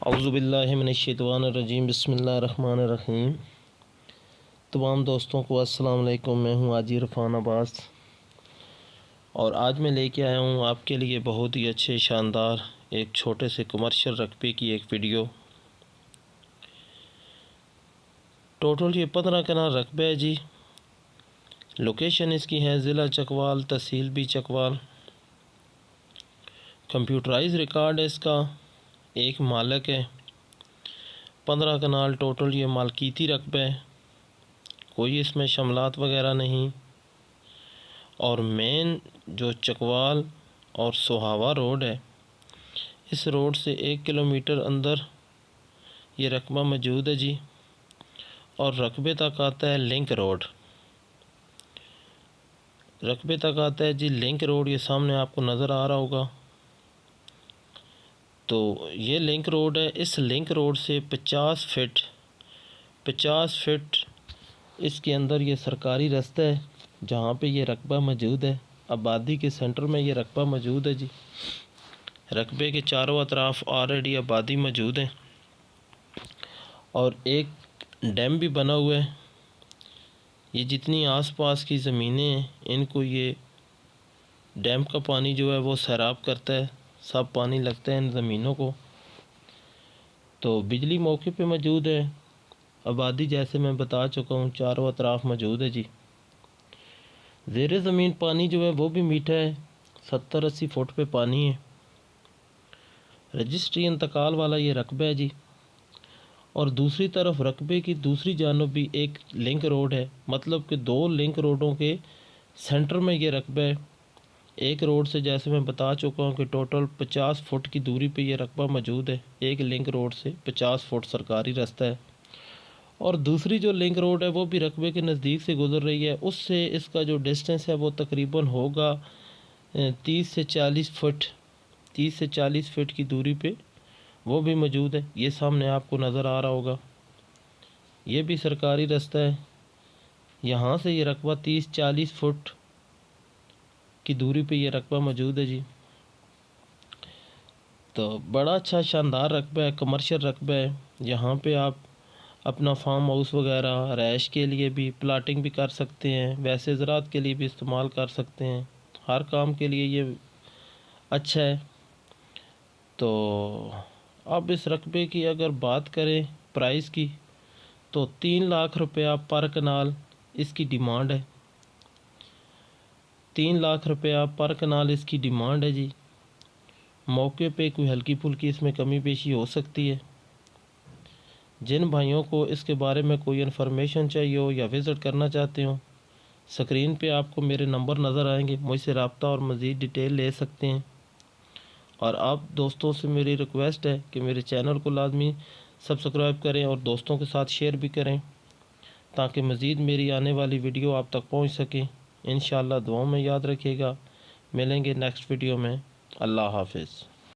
औज़ुबिल्लाहिमिनश्शैतानिर्रजीम बिस्मिल्लाहिर्रहमानिर्रहीम। तमाम दोस्तों को अस्सलाम वालेकुम। मैं हूँ हाजी इरफान अब्बास और आज मैं लेके आया हूँ आपके लिए बहुत ही अच्छे शानदार एक छोटे से कमर्शियल रकबे की एक वीडियो। टोटल ये 15 कनाल रकबा है जी। लोकेशन इसकी है ज़िला चकवाल, तहसील भी चकवाल। कंप्यूटराइज रिकॉर्ड है इसका, एक मालिक है। 15 कनाल टोटल ये मालकीती रकबा है, कोई इसमें शमलात वगैरह नहीं। और मेन जो चकवाल और सुहावा रोड है, इस रोड से 1 किलोमीटर अंदर ये रकबा मौजूद है जी। और रकबे तक आता है लिंक रोड, रकबे तक आता है जी लिंक रोड। ये सामने आपको नज़र आ रहा होगा, तो ये लिंक रोड है। इस लिंक रोड से 50 फीट इसके अंदर ये सरकारी रास्ता है जहाँ पे ये रकबा मौजूद है। आबादी के सेंटर में ये रकबा मौजूद है जी। रकबे के चारों अतराफ़ ऑलरेडी आबादी मौजूद है और एक डैम भी बना हुआ है। ये जितनी आसपास की ज़मीनें हैं, इनको ये डैम का पानी जो है वो सैराब करता है, सब पानी लगता है इन ज़मीनों को। तो बिजली मौके पे मौजूद है। आबादी जैसे मैं बता चुका हूँ चारों अतराफ़ मौजूद है जी। ज़ेरे ज़मीन पानी जो है वो भी मीठा है, 70-80 फुट पे पानी है। रजिस्ट्री इंतकाल वाला ये रकबा है जी। और दूसरी तरफ रकबे की दूसरी जानब भी एक लिंक रोड है, मतलब कि 2 लिंक रोडों के सेंटर में ये रकबा है। एक रोड से जैसे मैं बता चुका हूँ कि टोटल 50 फुट की दूरी पे ये रकबा मौजूद है। एक लिंक रोड से 50 फुट सरकारी रास्ता है और दूसरी जो लिंक रोड है वो भी रकबे के नज़दीक से गुज़र रही है। उससे इसका जो डिस्टेंस है वो तकरीबन होगा 30 से 40 फुट की दूरी पे वो भी मौजूद है। ये सामने आपको नज़र आ रहा होगा, ये भी सरकारी रास्ता है। यहाँ से ये रकबा 30-40 फुट की दूरी पे ये रकबा मौजूद है जी। तो बड़ा अच्छा शानदार रकबा है, कमर्शियल रकबा है। यहाँ पे आप अपना फार्म हाउस वगैरह रहाइश के लिए भी प्लाटिंग भी कर सकते हैं, वैसे ज़रात के लिए भी इस्तेमाल कर सकते हैं। हर काम के लिए ये अच्छा है। तो अब इस रकबे की अगर बात करें प्राइस की, तो 3 लाख रुपया पर कनाल इसकी डिमांड है। 3 लाख रुपया पर कनाल इसकी डिमांड है जी। मौके पे कोई हल्की फुल्की इसमें कमी पेशी हो सकती है। जिन भाइयों को इसके बारे में कोई इन्फॉर्मेशन चाहिए हो या विज़िट करना चाहते हो, स्क्रीन पे आपको मेरे नंबर नज़र आएंगे, मुझसे रब्ता और मज़ीद डिटेल ले सकते हैं। और आप दोस्तों से मेरी रिक्वेस्ट है कि मेरे चैनल को लाजमी सब्सक्राइब करें और दोस्तों के साथ शेयर भी करें, ताकि मज़ीद मेरी आने वाली वीडियो आप तक पहुंच सके। इंशाअल्लाह दुआओं में याद रखिएगा। मिलेंगे नेक्स्ट वीडियो में। अल्लाह हाफ़िज़।